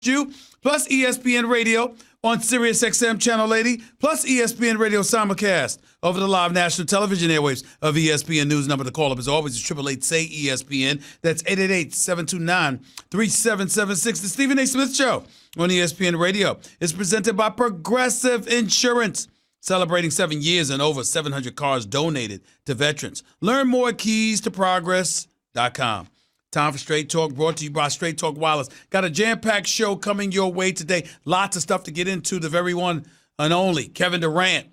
you, plus ESPN Radio on Sirius XM Channel 80, plus ESPN Radio simulcast over the live national television airwaves of ESPN News. Number to call up, as always, is 888-SAY-ESPN. That's 888-729-3776. The Stephen A. Smith Show on ESPN Radio is presented by Progressive Insurance, celebrating 7 years and over 700 cars donated to veterans. Learn more at keys2progress.com. Time for Straight Talk, brought to you by Straight Talk Wireless. Got a jam-packed show coming your way today. Lots of stuff to get into. The very one and only Kevin Durant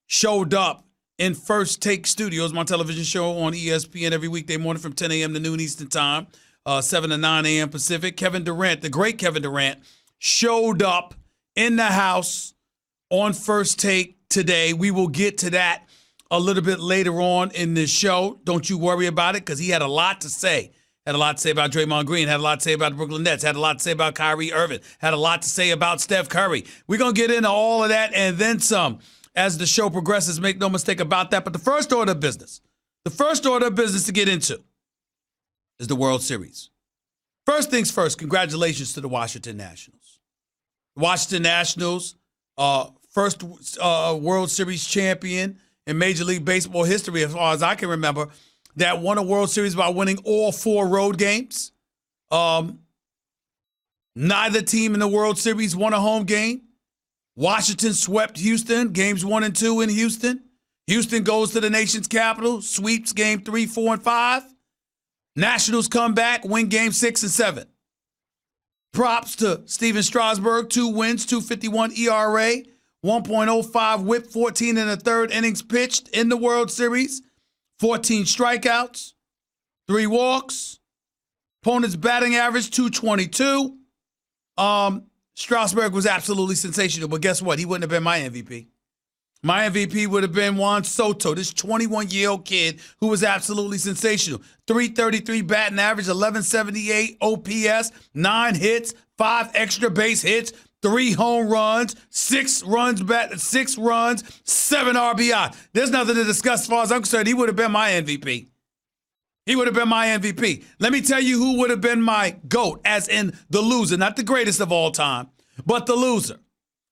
showed up in First Take Studios, my television show on ESPN every weekday morning from 10 a.m. to noon Eastern Time, 7 to 9 a.m. Pacific. Kevin Durant, the great Kevin Durant, showed up in the house on First Take today. We will get to that a little bit later on in this show. Don't you worry about it, because he had a lot to say. Had a lot to say about Draymond Green, had a lot to say about the Brooklyn Nets, had a lot to say about Kyrie Irving, had a lot to say about Steph Curry. We're going to get into all of that and then some as the show progresses. Make no mistake about that. But the first order of business to get into is the World Series. First things first, congratulations to the Washington Nationals. The Washington Nationals, first World Series champion in Major League Baseball history, as far as I can remember, that won a World Series by winning all 4 road games. Neither team in the World Series won a home game. Washington swept Houston, games 1 and 2 in Houston. Houston goes to the nation's capital, sweeps game 3, 4, and 5. Nationals come back, win game 6 and 7. Props to Steven Strasburg, 2 wins, 2.51 ERA. 1.05 whip, 14 in the third innings pitched in the World Series, 14 strikeouts, 3 walks, opponent's batting average, 222. Strasburg was absolutely sensational, but guess what? He wouldn't have been my MVP. My MVP would have been Juan Soto, this 21-year-old kid who was absolutely sensational. 333 batting average, 1178 OPS, 9 hits, 5 extra base hits, 3 home runs, 6 runs, 7 RBI. There's nothing to discuss as far as I'm concerned. He would have been my MVP. Let me tell you who would have been my GOAT, as in the loser, not the greatest of all time, but the loser.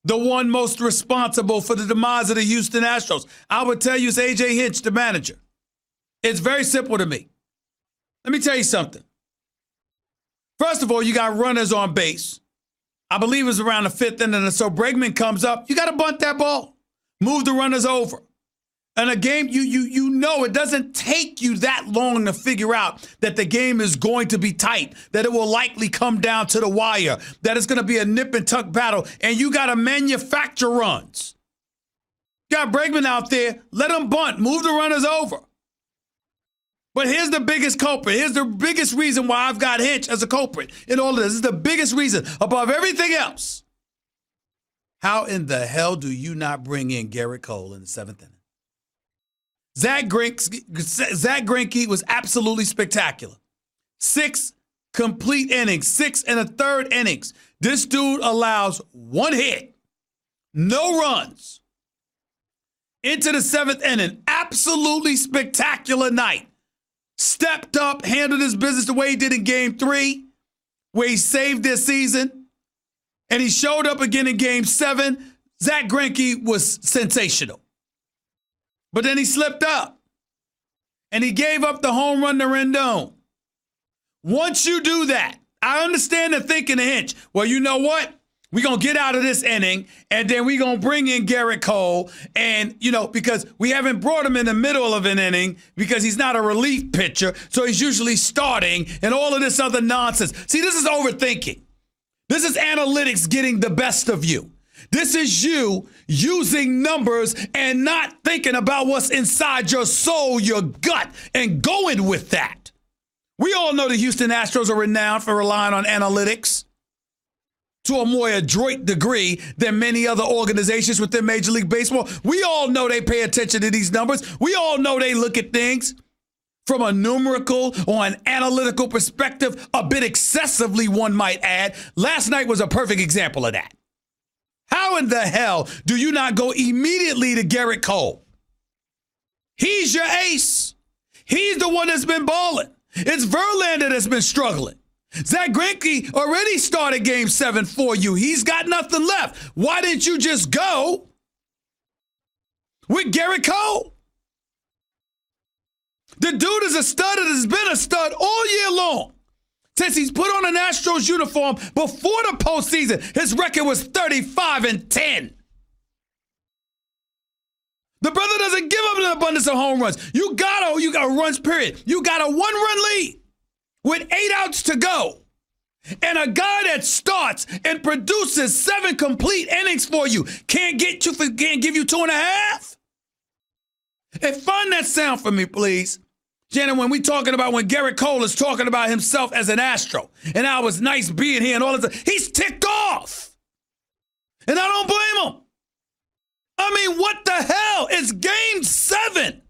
The one most responsible for the demise of the Houston Astros. I would tell you it's A.J. Hinch, the manager. It's very simple to me. Let me tell you something. First of all, you got runners on base. I believe it was around the 5th inning, so Bregman comes up. You got to bunt that ball. Move the runners over. And a game, you know it doesn't take you that long to figure out that the game is going to be tight, that it will likely come down to the wire, that it's going to be a nip and tuck battle, and you got to manufacture runs. You got Bregman out there. Let him bunt. Move the runners over. But here's the biggest culprit. Here's the biggest reason why I've got Hinch as a culprit in all of this. This is the biggest reason above everything else. How in the hell do you not bring in Garrett Cole in the 7th inning? Zach Greinke was absolutely spectacular. 6 complete innings, 6 and a third innings. This dude allows 1 hit, no runs. Into the 7th inning, absolutely spectacular night. Stepped up, handled his business the way he did in Game 3, where he saved this season. And he showed up again in Game 7. Zach Greinke was sensational. But then he slipped up. And he gave up the home run to Rendon. Once you do that, I understand the thinking of Hinch. Well, you know what? We're going to get out of this inning, and then we're going to bring in Garrett Cole. And, because we haven't brought him in the middle of an inning because he's not a relief pitcher, so he's usually starting and all of this other nonsense. See, this is overthinking. This is analytics getting the best of you. This is you using numbers and not thinking about what's inside your soul, your gut, and going with that. We all know the Houston Astros are renowned for relying on analytics to a more adroit degree than many other organizations within Major League Baseball. We all know they pay attention to these numbers. We all know they look at things from a numerical or an analytical perspective, a bit excessively, one might add. Last night was a perfect example of that. How in the hell do you not go immediately to Garrett Cole? He's your ace. He's the one that's been balling. It's Verlander that's been struggling. Zach Greinke already started Game 7 for you. He's got nothing left. Why didn't you just go with Garrett Cole? The dude is a stud and has been a stud all year long. Since he's put on an Astros uniform before the postseason, his record was 35-10. The brother doesn't give up an abundance of home runs. You got runs, period. You got a one-run lead with 8 outs to go. And a guy that starts and produces 7 complete innings for you can't give you 2.5? And find that sound for me, please. Shannon, when when Garrett Cole is talking about himself as an Astro, and I was nice being here and all this, he's ticked off. And I don't blame him. I mean, what the hell? It's Game 7.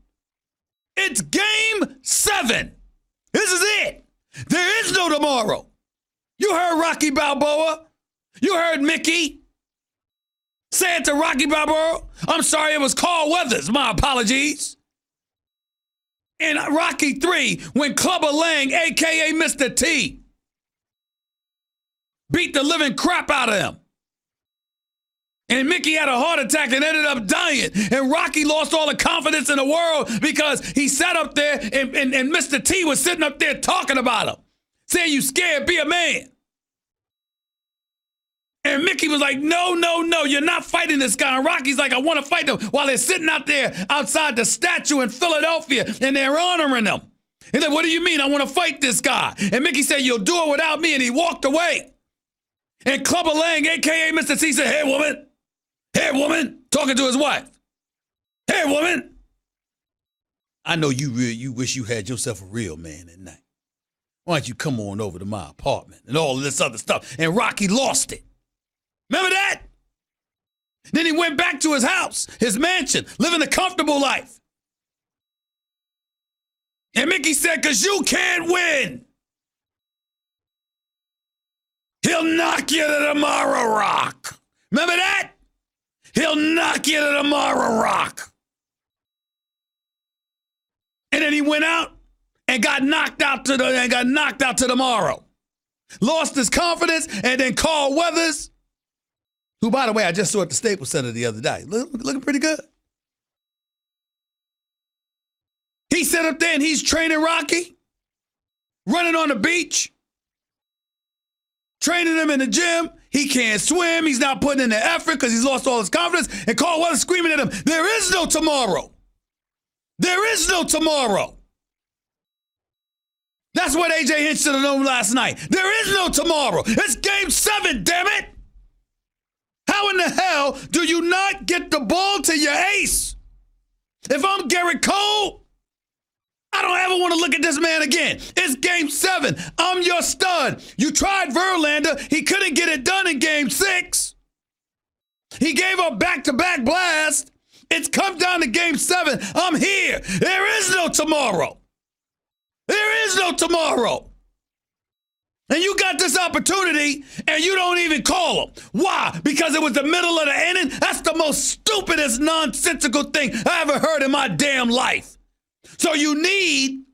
It's Game 7. This is it. There is no tomorrow. You heard Rocky Balboa. You heard Mickey. Say it to Rocky Balboa. I'm sorry, it was Carl Weathers. My apologies. In Rocky 3, when Clubber Lang, a.k.a. Mr. T, beat the living crap out of him. And Mickey had a heart attack and ended up dying. And Rocky lost all the confidence in the world because he sat up there and Mr. T was sitting up there talking about him, saying, you scared, be a man. And Mickey was like, no, you're not fighting this guy. And Rocky's like, I want to fight them, while they're sitting out there outside the statue in Philadelphia and they're honoring them. He's like, what do you mean? I want to fight this guy. And Mickey said, you'll do it without me. And he walked away. And Clubber Lang, a.k.a. Mr. T, said, hey, woman, talking to his wife. Hey, woman. I know you wish you had yourself a real man at night. Why don't you come on over to my apartment and all of this other stuff? And Rocky lost it. Remember that? Then he went back to his house, his mansion, living a comfortable life. And Mickey said, because you can't win. He'll knock you to tomorrow, Rock. Remember that? He'll knock you to tomorrow, Rock. And then he went out and got knocked out to tomorrow. Lost his confidence, and then Carl Weathers, who, by the way, I just saw at the Staples Center the other day, looking pretty good. He sat up there and he's training Rocky, running on the beach, training him in the gym. He can't swim. He's not putting in the effort because he's lost all his confidence. And Carl Weathers screaming at him, there is no tomorrow. There is no tomorrow. That's what A.J. Hinch should have known last night. There is no tomorrow. It's Game 7, damn it. How in the hell do you not get the ball to your ace? If I'm Garrett Cole, I don't ever want to look at this man again. It's Game 7. I'm your stud. You tried Verlander. He couldn't get it done in Game 6. He gave up back-to-back blast. It's come down to Game 7. I'm here. There is no tomorrow. There is no tomorrow. And you got this opportunity, and you don't even call him. Why? Because it was the middle of the inning? That's the most stupidest, nonsensical thing I ever heard in my damn life. So you need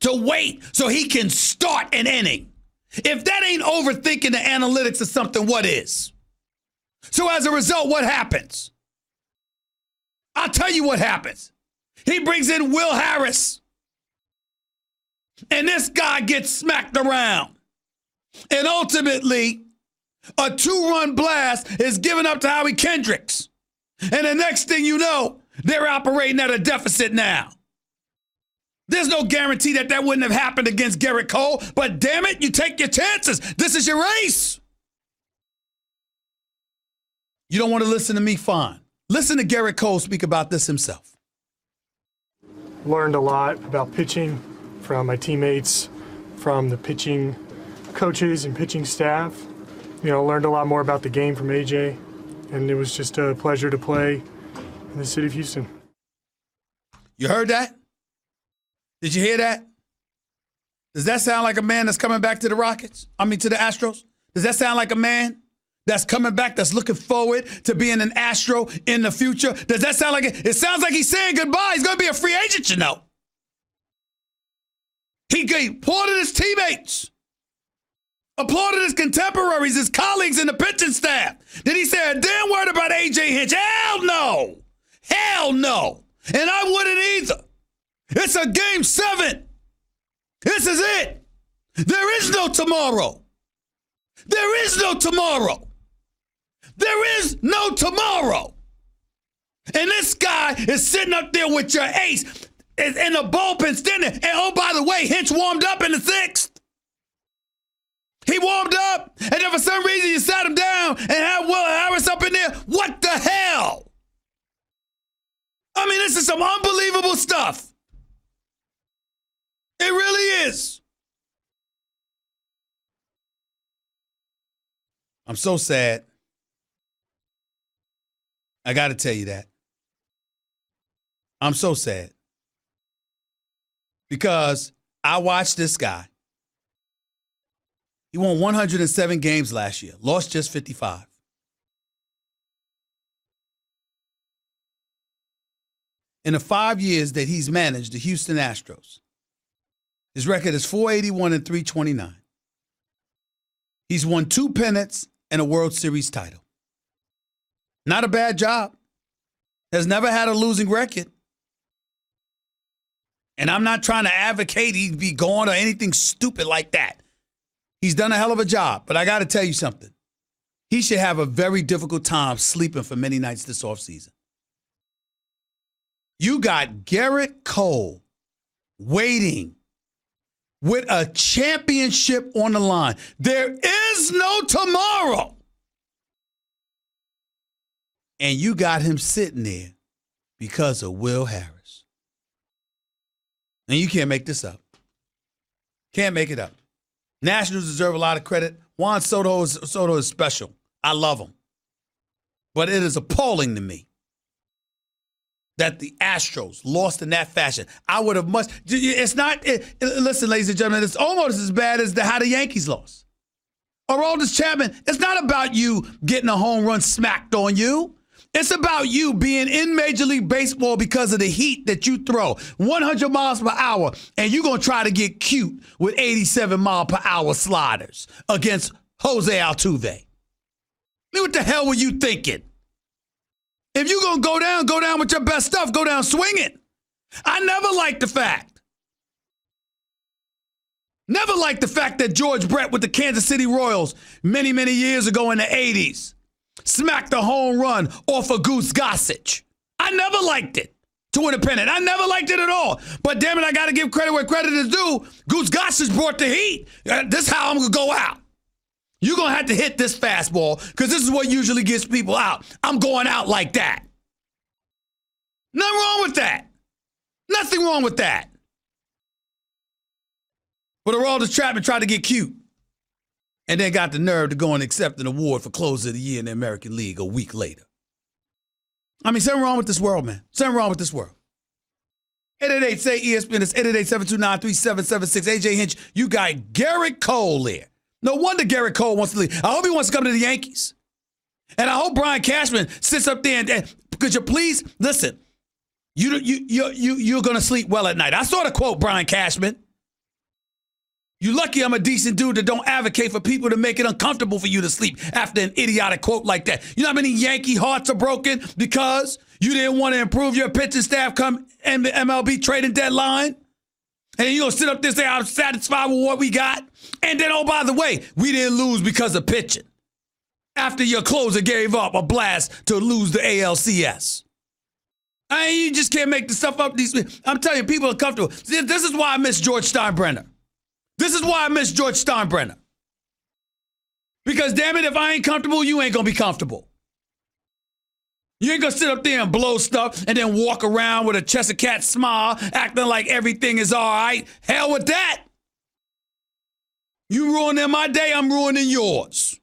to wait so he can start an inning. If that ain't overthinking the analytics of something, what is? So as a result, what happens? I'll tell you what happens. He brings in Will Harris. And this guy gets smacked around. And ultimately, a 2-run blast is given up to Howie Kendricks. And the next thing you know, they're operating at a deficit now. There's no guarantee that wouldn't have happened against Garrett Cole, but damn it, you take your chances. This is your race. You don't want to listen to me? Fine. Listen to Garrett Cole speak about this himself. Learned a lot about pitching from my teammates, from the pitching coaches and pitching staff. Learned a lot more about the game from AJ, and it was just a pleasure to play in the city of Houston. You heard that? Did you hear that? Does that sound like a man that's coming back to the Rockets? To the Astros? Does that sound like a man that's coming back, that's looking forward to being an Astro in the future? Does that sound like it? It sounds like he's saying goodbye. He's going to be a free agent, He gave part of his teammates. Applauded his contemporaries, his colleagues in the pitching staff. Did he say a damn word about A.J. Hinch? Hell no. Hell no. And I wouldn't either. It's a game 7. This is it. There is no tomorrow. There is no tomorrow. There is no tomorrow. And this guy is sitting up there with your ace in the bullpen standing. And oh, by the way, Hinch warmed up in the 6th. He warmed up, and then for some reason you sat him down and had Will Harris up in there. What the hell? I mean, this is some unbelievable stuff. It really is. I'm so sad. I got to tell you that. I'm so sad. Because I watched this guy. He won 107 games last year, lost just 55. In the 5 years that he's managed the Houston Astros, his record is 481 and 329. He's won 2 pennants and a World Series title. Not a bad job. Has never had a losing record. And I'm not trying to advocate he'd be gone or anything stupid like that. He's done a hell of a job, but I got to tell you something. He should have a very difficult time sleeping for many nights this offseason. You got Garrett Cole waiting with a championship on the line. There is no tomorrow. And you got him sitting there because of Will Harris. And you can't make this up. Can't make it up. Nationals deserve a lot of credit. Juan Soto is special. I love him. But it is appalling to me that the Astros lost in that fashion. I would have much. It's not. Listen, ladies and gentlemen, it's almost as bad as how the Yankees lost. Aroldis Chapman, it's not about you getting a home run smacked on you. It's about you being in Major League Baseball because of the heat that you throw. 100 miles per hour, and you're going to try to get cute with 87 mile per hour sliders against Jose Altuve. I mean, what the hell were you thinking? If you're going to go down with your best stuff, go down swinging. I never liked the fact that George Brett with the Kansas City Royals many, many years ago in the 80s smacked a home run off of Goose Gossage. I never liked it to win a pennant. I never liked it at all. But damn it, I got to give credit where credit is due. Goose Gossage brought the heat. This is how I'm going to go out. You're going to have to hit this fastball because this is what usually gets people out. I'm going out like that. Nothing wrong with that. Nothing wrong with that. But Aroldis Chapman tried to get cute and then got the nerve to go and accept an award for Closer of the Year in the American League a week later. I mean, something wrong with this world, man. Something wrong with this world. 888-SAY-ESPN. It's 888-729-3776. A.J. Hinch, you got Garrett Cole there. No wonder Garrett Cole wants to leave. I hope he wants to come to the Yankees. And I hope Brian Cashman sits up there and could you please, listen, you're going to sleep well at night. I saw the quote, Brian Cashman. You're lucky I'm a decent dude that don't advocate for people to make it uncomfortable for you to sleep after an idiotic quote like that. You know how many Yankee hearts are broken because you didn't want to improve your pitching staff come MLB trading deadline? And you're going to sit up there and say, I'm satisfied with what we got? And then, oh, by the way, we didn't lose because of pitching. After your closer gave up a blast to lose the ALCS. I mean, you just can't make the stuff up. I'm telling you, people are comfortable. This is why I miss George Steinbrenner. This is why I miss George Steinbrenner. Because, damn it, if I ain't comfortable, you ain't going to be comfortable. You ain't going to sit up there and blow stuff and then walk around with a Cheshire Cat smile, acting like everything is all right. Hell with that. You ruining my day, I'm ruining yours.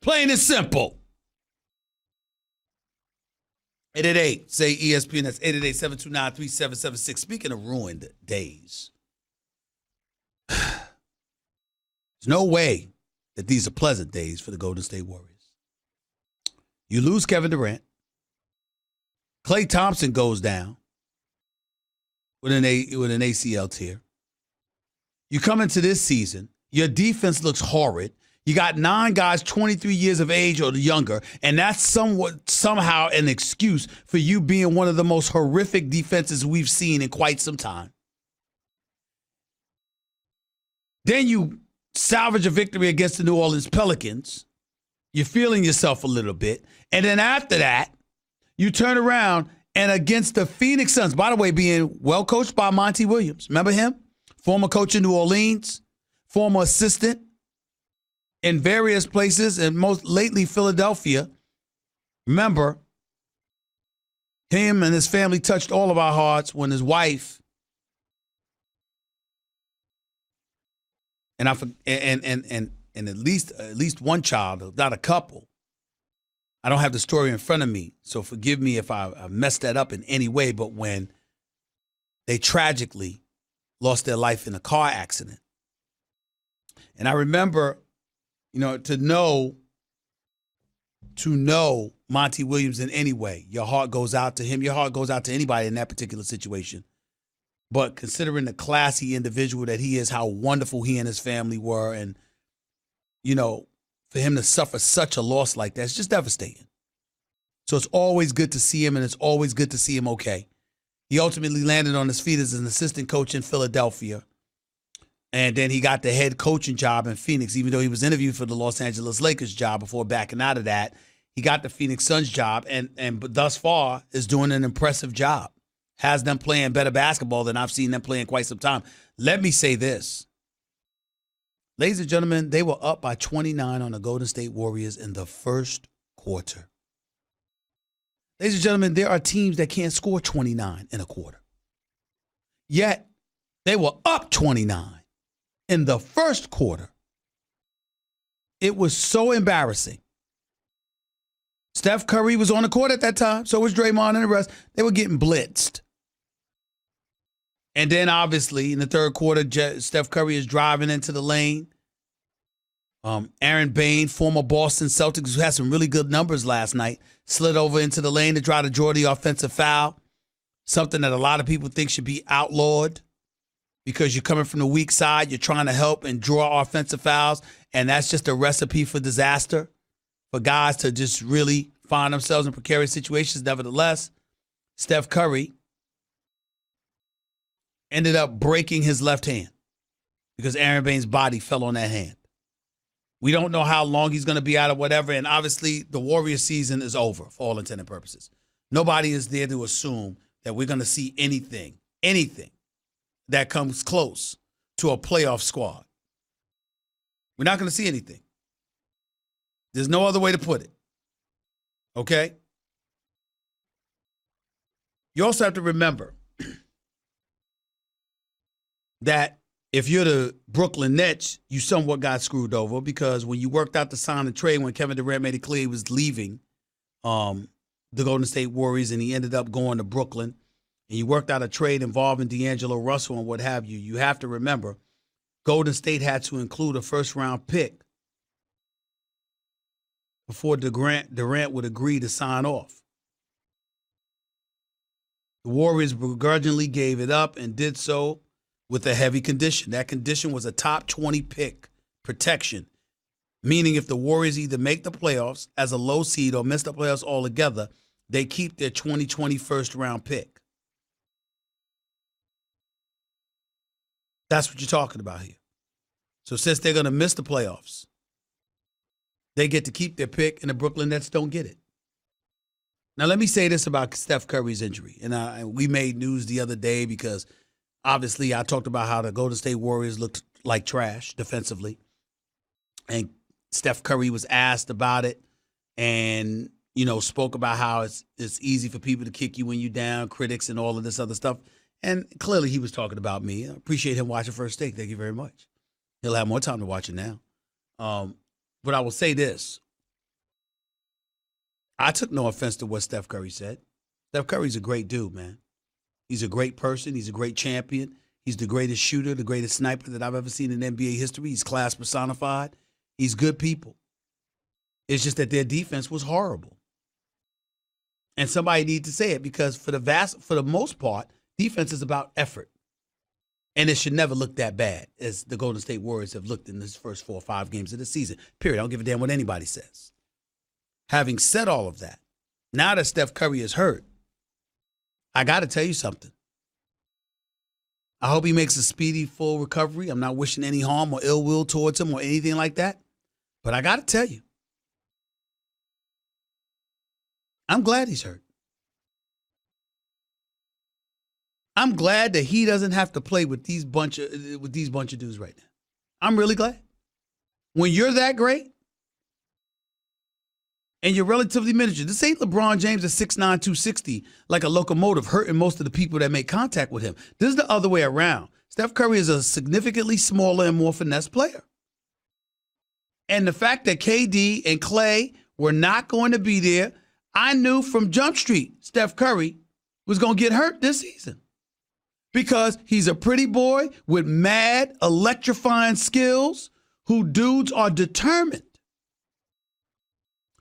Plain and simple. 888-SAY-ESPN. That's 888-729-3776. Speaking of ruined days, there's no way that these are pleasant days for the Golden State Warriors. You lose Kevin Durant. Klay Thompson goes down with an ACL tear. You come into this season, Your defense looks horrid. You got 9 guys 23 years of age or younger, and that's somehow an excuse for you being one of the most horrific defenses we've seen in quite some time. Then you salvage a victory against the New Orleans Pelicans. You're feeling yourself a little bit. And then after that, you turn around and against the Phoenix Suns, by the way, being well coached by Monty Williams. Remember him? Former coach in New Orleans, former assistant in various places, and most lately Philadelphia. Remember, him and his family touched all of our hearts when his wife and at least one child, not a couple. I don't have the story in front of me, so forgive me if I messed that up in any way, but when they tragically lost their life in a car accident. And I remember, to know Monty Williams in any way, your heart goes out to him. Your heart goes out to anybody in that particular situation. But considering the classy individual that he is, how wonderful he and his family were, and, for him to suffer such a loss like that, it's just devastating. So it's always good to see him, and it's always good to see him okay. He ultimately landed on his feet as an assistant coach in Philadelphia. And then he got the head coaching job in Phoenix, even though he was interviewed for the Los Angeles Lakers job before backing out of that. He got the Phoenix Suns job and thus far is doing an impressive job. Has them playing better basketball than I've seen them play in quite some time. Let me say this. Ladies and gentlemen, they were up by 29 on the Golden State Warriors in the first quarter. Ladies and gentlemen, there are teams that can't score 29 in a quarter. Yet, they were up 29 in the first quarter. It was so embarrassing. Steph Curry was on the court at that time. So was Draymond and the rest. They were getting blitzed. And then, obviously, in the third quarter, Steph Curry is driving into the lane. Aaron Bain, former Boston Celtics, who had some really good numbers last night, slid over into the lane to try to draw the offensive foul, something that a lot of people think should be outlawed because you're coming from the weak side, you're trying to help and draw offensive fouls, and that's just a recipe for disaster, for guys to just really find themselves in precarious situations. Nevertheless, Steph Curry ended up breaking his left hand because Aaron Bain's body fell on that hand. We don't know how long he's going to be out or whatever, and obviously the Warriors season is over for all intents and purposes. Nobody is there to assume that we're going to see anything that comes close to a playoff squad. We're not going to see anything. There's no other way to put it. Okay? You also have to remember that if you're the Brooklyn Nets, you somewhat got screwed over because when you worked out the sign and trade, when Kevin Durant made it clear he was leaving the Golden State Warriors and he ended up going to Brooklyn, and you worked out a trade involving D'Angelo Russell and what have you, you have to remember Golden State had to include a first-round pick before Durant would agree to sign off. The Warriors begrudgingly gave it up and did so with a heavy condition. That condition was a top 20 pick protection, meaning if the Warriors either make the playoffs as a low seed or miss the playoffs altogether, they keep their 2020 first-round pick. That's what you're talking about here. So since they're going to miss the playoffs, they get to keep their pick, and the Brooklyn Nets don't get it. Now, let me say this about Steph Curry's injury. And we made news the other day because obviously I talked about how the Golden State Warriors looked like trash defensively. And Steph Curry was asked about it and, spoke about how it's easy for people to kick you when you're down, critics and all of this other stuff. And clearly he was talking about me. I appreciate him watching First Take. Thank you very much. He'll have more time to watch it now. But I will say this. I took no offense to what Steph Curry said. Steph Curry's a great dude, man. He's a great person. He's a great champion. He's the greatest shooter, the greatest sniper that I've ever seen in NBA history. He's class personified. He's good people. It's just that their defense was horrible. And somebody needed to say it because for the most part, defense is about effort. And it should never look that bad as the Golden State Warriors have looked in this first 4 or 5 games of the season. Period. I don't give a damn what anybody says. Having said all of that, now that Steph Curry is hurt, I got to tell you something. I hope he makes a speedy, full recovery. I'm not wishing any harm or ill will towards him or anything like that. But I got to tell you, I'm glad he's hurt. I'm glad that he doesn't have to play with these bunch of dudes right now. I'm really glad. When you're that great and you're relatively miniature, this ain't LeBron James at 6'9", 260, like a locomotive, hurting most of the people that make contact with him. This is the other way around. Steph Curry is a significantly smaller and more finesse player. And the fact that KD and Clay were not going to be there, I knew from Jump Street Steph Curry was going to get hurt this season. Because he's a pretty boy with mad, electrifying skills who dudes are determined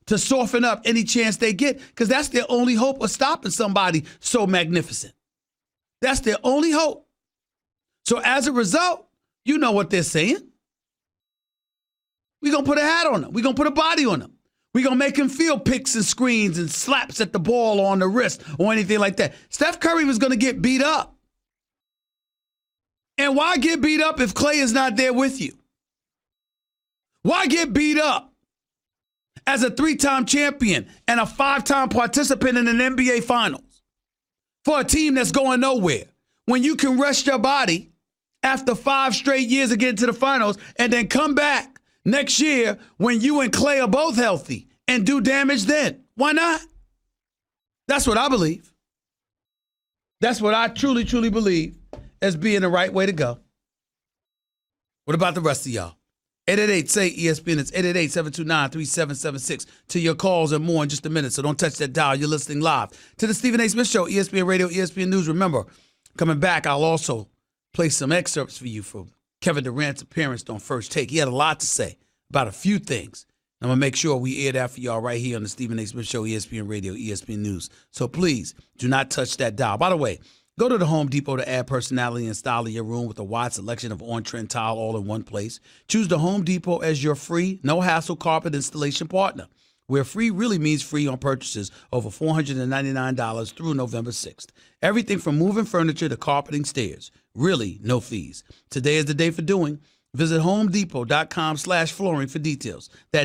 to soften up any chance they get because that's their only hope of stopping somebody so magnificent. That's their only hope. So as a result, you know what they're saying. We're going to put a hat on him. We're going to put a body on him. We're going to make him feel picks and screens and slaps at the ball or on the wrist or anything like that. Steph Curry was going to get beat up. And why get beat up if Clay is not there with you? Why get beat up as a 3-time champion and a 5-time participant in an NBA Finals for a team that's going nowhere when you can rest your body after 5 straight years of getting to the finals and then come back next year when you and Clay are both healthy and do damage then? Why not? That's what I believe. That's what I truly, truly believe as being the right way to go. What about the rest of y'all? 888-SAY-ESPN. It's 888-729-3776. To your calls and more in just a minute, so don't touch that dial. You're listening live to the Stephen A. Smith Show, ESPN Radio, ESPN News. Remember, coming back, I'll also play some excerpts for you from Kevin Durant's appearance on First Take. He had a lot to say about a few things. I'm going to make sure we air that for y'all right here on the Stephen A. Smith Show, ESPN Radio, ESPN News. So please do not touch that dial. By the way, go to the Home Depot to add personality and style to your room with a wide selection of on-trend tile all in one place. Choose the Home Depot as your free, no-hassle carpet installation partner, where free really means free on purchases over $499 through November 6th. Everything from moving furniture to carpeting stairs. Really, no fees. Today is the day for doing. Visit HomeDepot.com/flooring for details. That